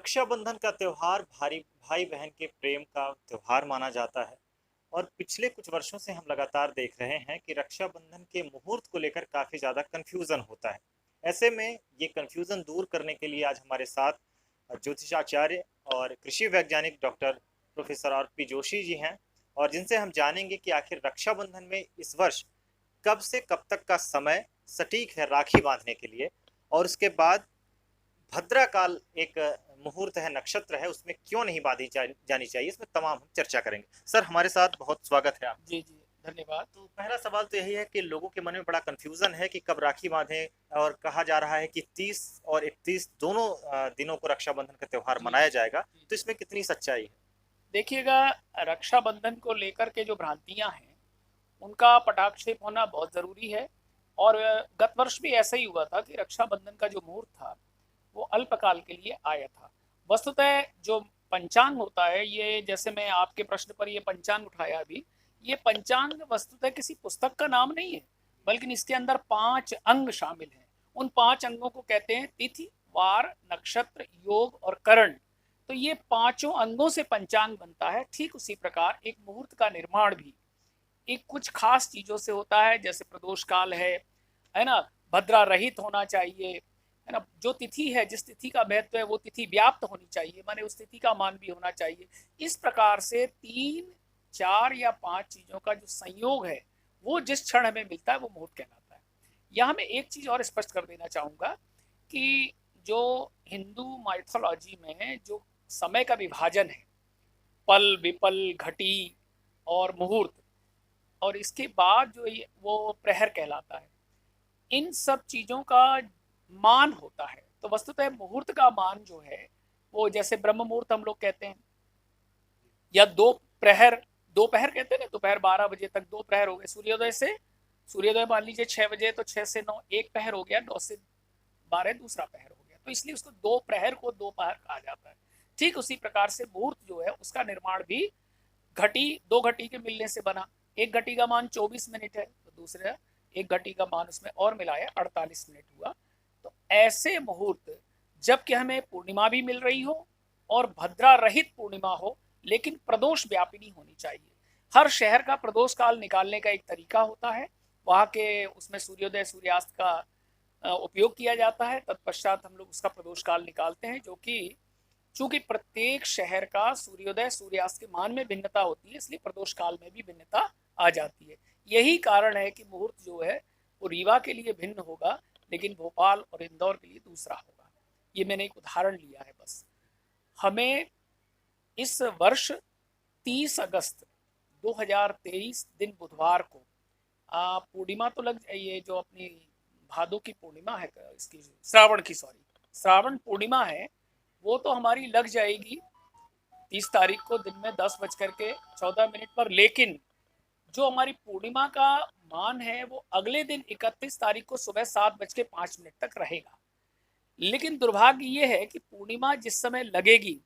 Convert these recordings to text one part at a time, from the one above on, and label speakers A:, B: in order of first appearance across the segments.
A: रक्षाबंधन का त्योहार भाई भाई बहन के प्रेम का त्योहार माना जाता है। और पिछले कुछ वर्षों से हम लगातार देख रहे हैं कि रक्षाबंधन के मुहूर्त को लेकर काफी ज्यादा कंफ्यूजन होता है। ऐसे में ये कंफ्यूजन दूर करने के लिए आज हमारे साथ ज्योतिषाचार्य और कृषि वैज्ञानिक doctor professor R P Joshi ji हैं, और जिनसे हम जानेंगे कि आखिर रक्षाबंधन में इस वर्ष कब से कब तक का समय सटीक है राखी बांधने के लिए, और उसके बाद भद्रा काल एक मुहूर्त है, नक्षत्र है, उसमें क्यों नहीं बांधी जानी चाहिए, इसमें तमाम हम चर्चा करेंगे। सर, हमारे साथ बहुत स्वागत है आप।
B: जी, जी, धन्यवाद।
A: तो पहला सवाल तो यही है कि लोगों के मन में बड़ा कंफ्यूजन है कि कब राखी बांधें, और कहा जा रहा है कि 30 और 31 दोनों दिनों को रक्षाबंधन का त्योहार
B: जी,
A: मनाया जाएगा।
B: जी,
A: तो
B: जी।
A: इसमें कितनी सच्चाई है?
B: देखिएगा, रक्षाबंधन को लेकर के जो भ्रांतियाँ हैं, उनका पटाक्षेप होना बहुत ज़रूरी है। और गत वर्ष भी ऐसा ही हुआ था कि रक्षाबंधन का जो मुहूर्त था, वो अल्पकाल के लिए आया था। वस्तुतः जो पंचांग होता है, ये जैसे मैं आपके प्रश्न पर ये पंचांग उठाया अभी, ये पंचांग वस्तुतः किसी पुस्तक का नाम नहीं है, बल्कि इसके अंदर 5 अंग शामिल हैं। उन 5 अंगों को कहते हैं तिथि, वार, नक्षत्र, योग और करण। तो ये पांचों अंगों से पंचांग बनता है। ठीक उसी प्रकार एक मुहूर्त का निर्माण भी एक कुछ खास चीजों से होता है, जैसे प्रदोष काल है ना, भद्रा रहित होना चाहिए, है ना, जो तिथि है, जिस तिथि का महत्व है वो तिथि व्याप्त होनी चाहिए, माने उस तिथि का मान भी होना चाहिए। इस प्रकार से 3, 4 या 5 चीजों का जो संयोग है, वो जिस क्षण हमें मिलता है वो मुहूर्त कहलाता है। यहाँ मैं एक चीज और स्पष्ट कर देना चाहूंगा कि जो हिंदू माइथोलॉजी में जो समय का विभाजन है, पल, विपल, घटी और मुहूर्त, और इसके बाद जो ये वो प्रहर कहलाता है, इन सब चीजों का मान होता है। तो वस्तुतः मुहूर्त का मान जो है, वो जैसे ब्रह्म मुहूर्त हम लोग कहते हैं, या दो प्रहर, दोपहर कहते हैं ना, दोपहर 12 बजे तक 2 प्रहर हो गए। सूर्योदय से, सूर्योदय मान लीजिए 6 बजे, तो 6 से 9 एक पहर हो गया, 9 से 12 दूसरा पहर हो गया। तो इसलिए उसको दो प्रहर को दो पहर कहा जाता है। ठीक उसी प्रकार से मुहूर्त जो है, उसका निर्माण भी घटी, दो घटी के मिलने से बना। एक घटी का मान 24 मिनट है, तो दूसरा एक घटी का मान उसमें और मिलाया, 48 मिनट हुआ। तो ऐसे मुहूर्त, जबकि हमें पूर्णिमा भी मिल रही हो और भद्रा रहित पूर्णिमा हो, लेकिन प्रदोष व्यापिनी होनी चाहिए। हर शहर का प्रदोष काल निकालने का एक तरीका होता है, वहाँ के उसमें सूर्योदय सूर्यास्त का उपयोग किया जाता है। तत्पश्चात हम लोग उसका प्रदोष काल निकालते हैं, जो कि चूंकि प्रत्येक शहर का सूर्योदय सूर्यास्त के मान में भिन्नता होती है, इसलिए प्रदोष काल में भी भिन्नता आ जाती है। यही कारण है कि मुहूर्त जो है वो रीवा के लिए भिन्न होगा, लेकिन भोपाल और इंदौर के लिए दूसरा होगा। ये मैंने एक उदाहरण लिया है बस। हमें इस वर्ष 30 अगस्त 2023 दिन बुधवार को पूर्णिमा तो लग, ये जो अपनी भादों की पूर्णिमा है, इसकी श्रावण की, सॉरी, श्रावण पूर्णिमा है, वो तो हमारी लग जाएगी 30 तारीख को दिन में 10 बज करके 14 मिनट पर। लेकिन जो हमारी पूर्णिमा का मान है, वो अगले दिन 31 तारीख को सुबह 7 बज के 5 मिनट तक रहेगा। लेकिन दुर्भाग्य ये है कि पूर्णिमा जिस समय लगेगी,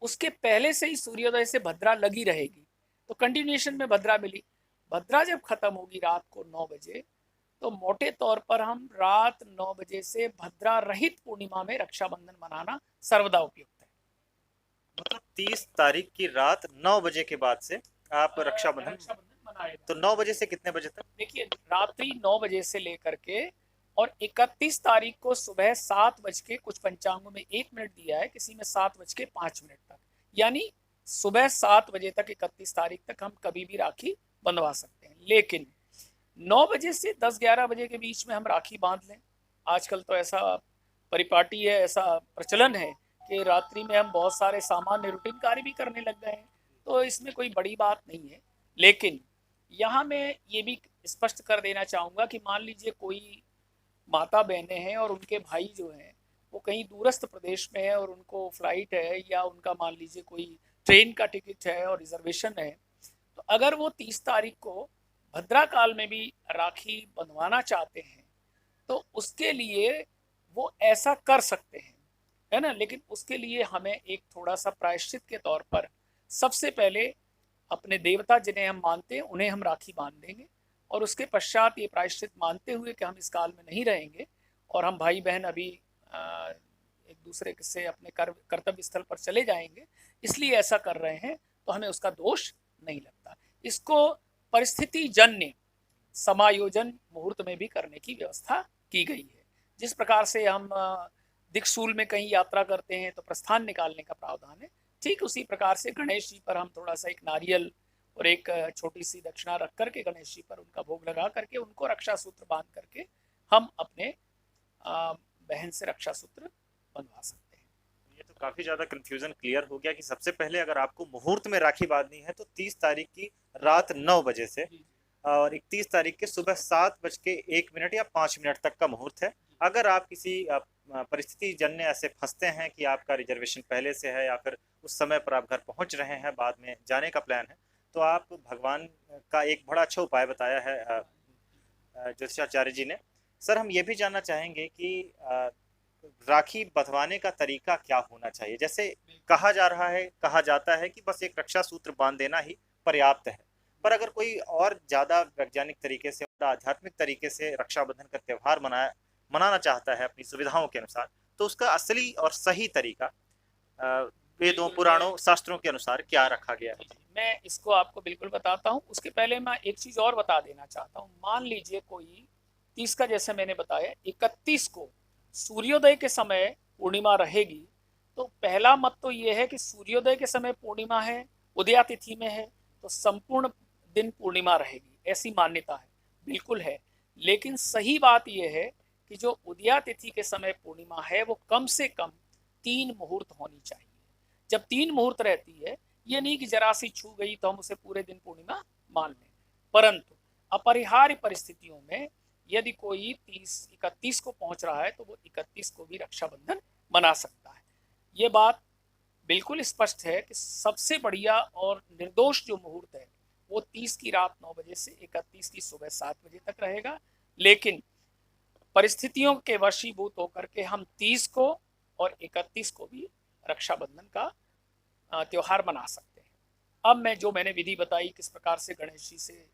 B: उसके पहले से ही सूर्योदय से भद्रा लगी रहेगी, तो कंटिन्यूएशन में भद्रा मिली। भद्रा जब खत्म होगी रात को 9 बजे, तो मोटे तौर पर हम रात 9 बजे से भद्रा रहित पूर्णिमा में रक्षाबंधन मनाना सर्वदा उपयुक्त है।
A: मतलब 30 तारीख की रात 9 बजे के बाद से आप रक्षाबंधन,
B: रक्षाबंधन मनाए
A: तो
B: जाते
A: 9 बजे से कितने बजे तक?
B: देखिए, रात्रि 9 बजे से लेकर के, और 31 तारीख को सुबह 7 बज के कुछ पंचांगों में 1 मिनट दिया है, किसी में 7 बज के 5 मिनट तक, यानी सुबह 7 बजे तक 31 तारीख तक हम कभी भी राखी बंधवा सकते हैं। लेकिन 9 बजे से 10-11 बजे के बीच में हम राखी बांध लें। आजकल तो ऐसा परिपाटी है, ऐसा प्रचलन है कि रात्रि में हम बहुत सारे सामान्य रूटीन कार्य भी करने लग गए हैं, तो इसमें कोई बड़ी बात नहीं है। लेकिन यहाँ मैं ये भी स्पष्ट कर देना चाहूँगा कि मान लीजिए कोई माता बहनें हैं और उनके भाई जो हैं वो कहीं दूरस्थ प्रदेश में है, और उनको फ्लाइट है, या उनका मान लीजिए कोई ट्रेन का टिकट है और रिजर्वेशन है, तो अगर वो 30 तारीख को भद्रा काल में भी राखी बंधवाना चाहते हैं, तो उसके लिए वो ऐसा कर सकते हैं, है ना। लेकिन उसके लिए हमें एक थोड़ा सा प्रायश्चित के तौर पर सबसे पहले अपने देवता जिन्हें हम मानते हैं उन्हें हम राखी बांध देंगे, और उसके पश्चात ये प्रायश्चित मानते हुए कि हम इस काल में नहीं रहेंगे और हम भाई बहन अभी एक दूसरे से अपने कर्तव्य स्थल पर चले जाएंगे, इसलिए ऐसा कर रहे हैं, तो हमें उसका दोष नहीं लगता। इसको परिस्थिति जन्य समायोजन मुहूर्त में भी करने की व्यवस्था की गई है। जिस प्रकार से हम दिक्सूल में कहीं यात्रा करते हैं तो प्रस्थान निकालने का प्रावधान है, ठीक उसी प्रकार से गणेश जी पर हम थोड़ा सा एक नारियल और एक छोटी सी दक्षिणा रख करके गणेश जी पर उनका भोग लगा करके उनको रक्षा सूत्र बांध करके हम अपने बहन से रक्षा सूत्र बंधवा सकते हैं।
A: ये तो काफी ज्यादा कंफ्यूजन क्लियर हो गया कि सबसे पहले अगर आपको मुहूर्त में राखी बांधनी है तो 30 तारीख की रात 9 बजे से और 31 तारीख के सुबह 7:01 या 5 मिनट तक का मुहूर्त है। अगर आप किसी परिस्थिति जन्य ऐसे फंसते हैं कि आपका रिजर्वेशन पहले से है या फिर उस समय पर आप घर पहुंच रहे हैं, बाद में जाने का प्लान है, तो आप भगवान का एक बड़ा अच्छा उपाय बताया है ज्योतिषाचार्य जी ने। सर, हम ये भी जानना चाहेंगे कि राखी बंधवाने का तरीका क्या होना चाहिए? जैसे कहा जाता है कि बस एक रक्षा सूत्र बांध देना ही पर्याप्त है, पर अगर कोई और ज्यादा वैज्ञानिक तरीके से और आध्यात्मिक तरीके से रक्षाबंधन का त्योहार मनाना चाहता है अपनी सुविधाओं के अनुसार, तो उसका असली और सही तरीका वेदों, पुराणों, शास्त्रों के अनुसार क्या रखा गया है?
B: मैं इसको आपको बिल्कुल बताता हूँ। उसके पहले मैं एक चीज और बता देना चाहता हूँ। मान लीजिए कोई 30 का, जैसे मैंने बताया, 31 को सूर्योदय के समय पूर्णिमा रहेगी, तो पहला मत तो ये है कि सूर्योदय के समय पूर्णिमा है, उदया तिथि में है, तो संपूर्ण दिन पूर्णिमा रहेगी, ऐसी मान्यता है, बिल्कुल है। लेकिन सही बात यह है कि जो उदया तिथि के समय पूर्णिमा है वो कम से कम 3 मुहूर्त होनी चाहिए। जब 3 मुहूर्त रहती है, ये नहीं कि जरा सी छू गई तो हम उसे पूरे दिन पूर्णिमा मान लें, परंतु अपरिहार्य परिस्थितियों में यदि कोई 31 को पहुंच रहा है तो वो 31 को भी रक्षाबंधन मना सकता है। ये बात बिल्कुल स्पष्ट है कि सबसे बढ़िया और निर्दोष जो मुहूर्त है वो 30 की रात 9 बजे से 31 की सुबह 7 बजे तक रहेगा। लेकिन परिस्थितियों के वशीभूत होकर के हम 30 को और 31 को भी रक्षाबंधन का त्योहार मना सकते हैं। अब मैंने विधि बताई किस प्रकार से गणेश जी से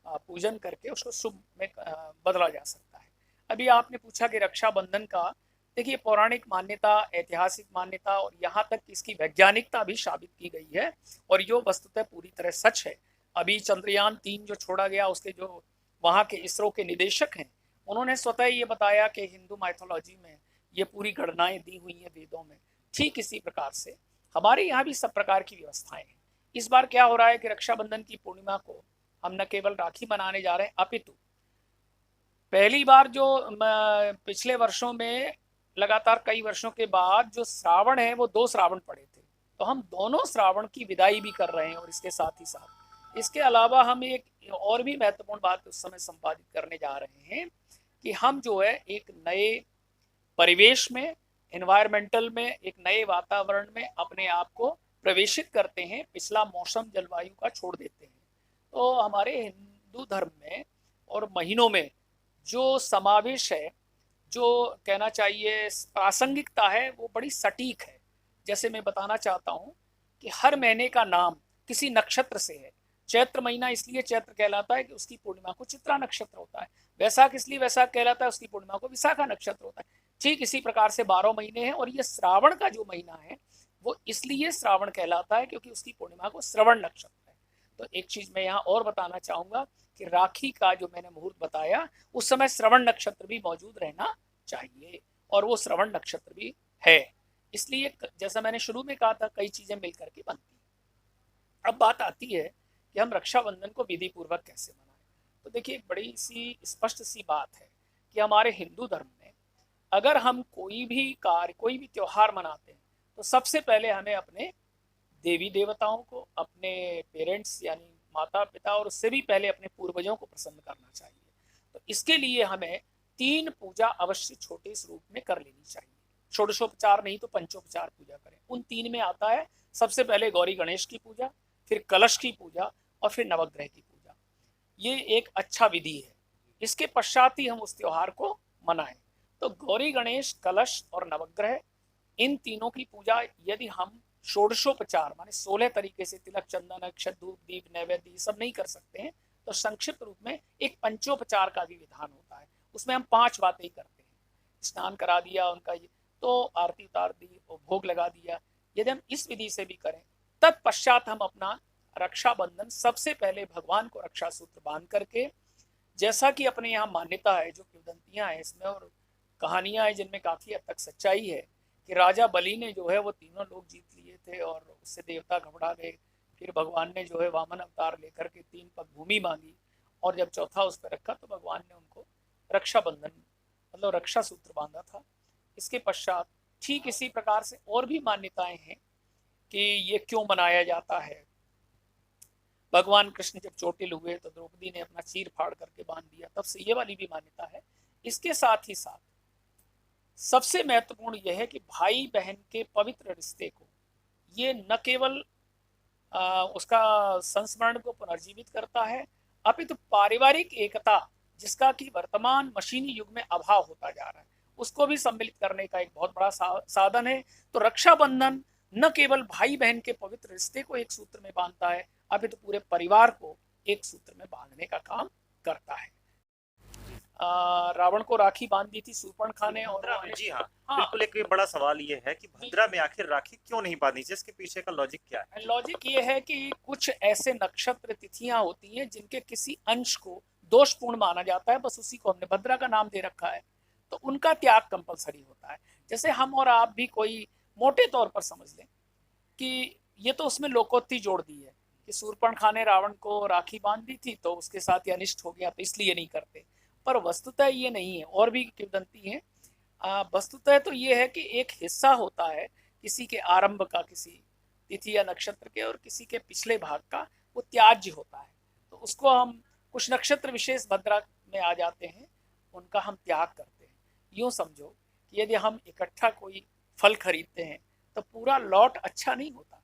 B: पूजन करके उसको शुभ में बदला जा सकता है। अभी आपने पूछा कि रक्षाबंधन का, देखिए, पौराणिक मान्यता, ऐतिहासिक मान्यता और यहाँ तक कि इसकी वैज्ञानिकता भी साबित की गई है और यो वस्तुतः पूरी तरह सच है। अभी चंद्रयान 3 जो छोड़ा गया, उसके जो वहाँ के इसरो के निदेशक हैं, उन्होंने स्वतः ये बताया कि हिंदू माइथोलॉजी में ये पूरी गणनाएं दी हुई हैं वेदों में। ठीक इसी प्रकार से हमारे यहाँ भी सब प्रकार की व्यवस्थाएं हैं। इस बार क्या हो रहा है कि रक्षाबंधन की पूर्णिमा को हम न केवल राखी मनाने जा रहे हैं, अपितु पहली बार जो पिछले वर्षों में लगातार कई वर्षों के बाद जो श्रावण है वो 2 श्रावण पड़े थे, तो हम दोनों श्रावण की विदाई भी कर रहे हैं। और इसके साथ ही साथ इसके अलावा हम एक और भी महत्वपूर्ण बात उस समय संपादित करने जा रहे हैं कि हम जो है एक नए परिवेश में, एनवायरमेंटल में, एक नए वातावरण में अपने आप को प्रवेशित करते हैं, पिछला मौसम जलवायु का छोड़ देते हैं। तो हमारे हिंदू धर्म में और महीनों में जो समावेश है, जो कहना चाहिए प्रासंगिकता है, वो बड़ी सटीक है। जैसे मैं बताना चाहता हूँ कि हर महीने का नाम किसी नक्षत्र से है। चैत्र महीना इसलिए चैत्र कहलाता है कि उसकी पूर्णिमा को चित्रा नक्षत्र होता है। वैशाख इसलिए वैशाख कहलाता है, उसकी पूर्णिमा को विशाखा नक्षत्र होता है। ठीक इसी प्रकार से 12 महीने हैं और ये श्रावण का जो महीना है वो इसलिए श्रावण कहलाता है क्योंकि उसकी पूर्णिमा को श्रवण नक्षत्र है। तो एक चीज मैं यहाँ और बताना चाहूंगा कि राखी का जो मैंने मुहूर्त बताया, उस समय श्रवण नक्षत्र भी मौजूद रहना चाहिए और वो श्रवण नक्षत्र भी है। इसलिए जैसा मैंने शुरू में कहा था, कई चीजें मिलकर के बनती हैं। अब बात आती है कि हम रक्षाबंधन को विधि पूर्वक कैसे मनाएं। तो देखिए, एक बड़ी सी स्पष्ट सी बात है कि हमारे हिंदू धर्म में अगर हम कोई भी कार्य, कोई भी त्योहार मनाते हैं तो सबसे पहले हमें अपने देवी देवताओं को, अपने पेरेंट्स यानी माता पिता और उससे भी पहले अपने पूर्वजों को प्रसन्न करना चाहिए। तो इसके लिए हमें 3 पूजा अवश्य छोटे रूप में कर लेनी चाहिए। षोडशोपचार नहीं तो पंचोपचार पूजा करें। उन 3 में आता है सबसे पहले गौरी गणेश की पूजा, फिर कलश की पूजा और फिर नवग्रह की पूजा। ये एक अच्छा विधि है। इसके पश्चात ही हम उस त्योहार को मनाएं। तो गौरी गणेश, कलश और नवग्रह, इन तीनों की पूजा यदि हम षोडशोपचार माने 16 तरीके से, तिलक, चंदन, अक्षत, धूप, दीप, नैवेद्य, ये सब नहीं कर सकते हैं, तो संक्षिप्त रूप में एक पंचोपचार का भी विधान होता है। उसमें हम 5 बातें ही करते हैं। स्नान करा दिया उनका, ये तो आरती उतार दी और भोग लगा दिया। यदि हम इस विधि से भी करें, तत्पश्चात हम अपना रक्षाबंधन सबसे पहले भगवान को रक्षा सूत्र बांध करके, जैसा कि अपने यहाँ मान्यता है, जो किंवदंतियां हैं इसमें और कहानियां हैं जिनमें काफी हद तक सच्चाई है, कि राजा बलि ने जो है वो तीनों लोग जीत लिए थे और उससे देवता घबरा गए। फिर भगवान ने जो है वामन अवतार लेकर के 3 पग भूमि मांगी और जब चौथा उस पर रखा तो भगवान ने उनको रक्षाबंधन मतलब रक्षा सूत्र बांधा था। इसके पश्चात ठीक इसी प्रकार से और भी मान्यताएं हैं कि ये क्यों मनाया जाता है। भगवान कृष्ण जब चोटिल हुए तो द्रौपदी ने अपना चीर फाड़ करके बांध दिया, तब से ये वाली भी मान्यता है। इसके साथ ही साथ सबसे महत्वपूर्ण यह है कि भाई बहन के पवित्र रिश्ते को ये न केवल उसका संस्मरण को पुनर्जीवित करता है, अपितु पारिवारिक एकता जिसका कि वर्तमान मशीनी युग में अभाव होता जा रहा है, उसको भी सम्मिलित करने का एक बहुत बड़ा साधन है। तो रक्षाबंधन न केवल भाई बहन के पवित्र रिश्ते को एक सूत्र में बांधता है, अपितु पूरे परिवार को एक सूत्र में बांधने का काम करता है। रावण को राखी बांध दी थी शूर्पणखा ने और
A: जी हाँ, बिल्कुल। एक बड़ा सवाल ये है कि भद्रा में आखिर राखी क्यों नहीं बांधी, इसके पीछे का लॉजिक क्या है?
B: लॉजिक ये है कि कुछ ऐसे नक्षत्र तिथियां होती हैं जिनके किसी अंश को दोषपूर्ण माना जाता है, बस उसी को हमने भद्रा का नाम दे रखा है, तो उनका त्याग कंपलसरी होता है। जैसे हम और आप भी कोई मोटे तौर पर समझ लें कि ये तो उसमें लोकोक्ति जोड़ दी है कि शूर्पणखा ने रावण को राखी बांध दी थी तो उसके साथ ये अनिष्ट हो गया तो इसलिए नहीं करते, पर वस्तुतः ये नहीं है। और भी किंवदंती है। वस्तुतः तो ये है कि एक हिस्सा होता है किसी के आरंभ का, किसी तिथि या नक्षत्र के, और किसी के पिछले भाग का वो त्याज्य होता है, तो उसको हम कुछ नक्षत्र विशेष भद्रा में आ जाते हैं, उनका हम त्याग करते हैं। यूं समझो कि यदि हम इकट्ठा कोई फल खरीदते हैं तो पूरा लॉट अच्छा नहीं होता,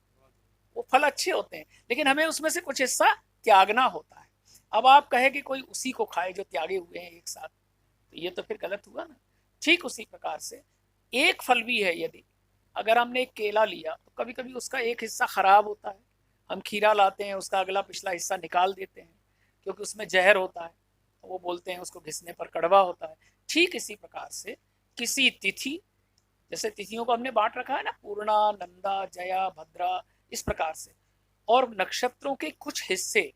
B: वो फल अच्छे होते हैं लेकिन हमें उसमें से कुछ हिस्सा त्यागना होता है। अब आप कहे कि कोई उसी को खाए जो त्यागे हुए हैं एक साथ, तो ये तो फिर गलत हुआ ना। ठीक उसी प्रकार से एक फल भी है, यदि अगर हमने एक केला लिया तो कभी कभी उसका एक हिस्सा खराब होता है, हम खीरा लाते हैं उसका अगला पिछला हिस्सा निकाल देते हैं क्योंकि उसमें जहर होता है, तो वो बोलते हैं उसको घिसने पर कड़वा होता है। ठीक इसी प्रकार से किसी तिथि, जैसे तिथियों को हमने बांट रखा है ना, पूर्णा, नंदा, जया, भद्रा, इस प्रकार से, और नक्षत्रों के कुछ हिस्से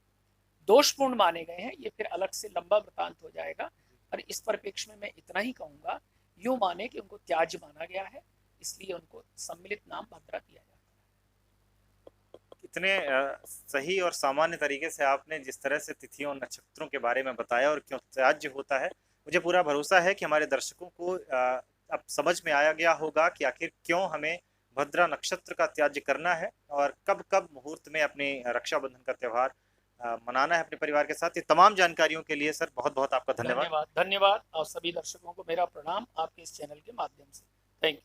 B: दोषपूर्ण माने गए हैं, ये फिर अलग से लंबा वृतांत हो जाएगा। और इस परिप्रेक्ष्य में मैं इतना ही कहूंगा, यूं माने कि उनको त्याज्य माना गया है, इसलिए उनको सम्मिलित नाम भद्रा दिया जाता है।
A: कितने सही और सामान्य तरीके से आपने जिस तरह से तिथियों और नक्षत्रों के बारे में बताया और क्यों त्याज्य होता है, मुझे पूरा भरोसा है कि हमारे दर्शकों को अब समझ में आया गया होगा कि आखिर क्यों हमें भद्रा नक्षत्र का त्याज्य करना है और कब कब मुहूर्त में अपने रक्षाबंधन का त्यौहार मनाना है अपने परिवार के साथ। ये तमाम जानकारियों के लिए सर बहुत बहुत आपका धन्यवाद।
B: धन्यवाद धन्यवाद और सभी दर्शकों को मेरा प्रणाम आपके इस चैनल के माध्यम से। Thank you.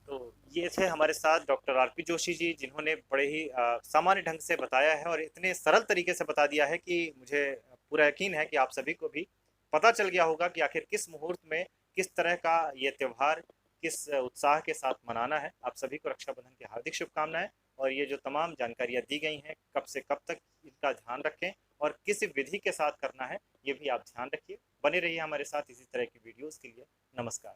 A: तो ये थे हमारे साथ डॉक्टर आरपी जोशी जी, जिन्होंने बड़े ही सामान्य ढंग से बताया है और इतने सरल तरीके से बता दिया है कि मुझे पूरा यकीन है कि आप सभी को भी पता चल गया होगा कि आखिर किस मुहूर्त में किस तरह का ये त्यौहार किस उत्साह के साथ मनाना है। आप सभी को रक्षाबंधन की हार्दिक शुभकामनाएं, और ये जो तमाम जानकारियां दी गई हैं कब से कब तक, इनका ध्यान रखें और किस विधि के साथ करना है ये भी आप ध्यान रखिए। बने रहिए हमारे साथ इसी तरह की वीडियोस के लिए। नमस्कार।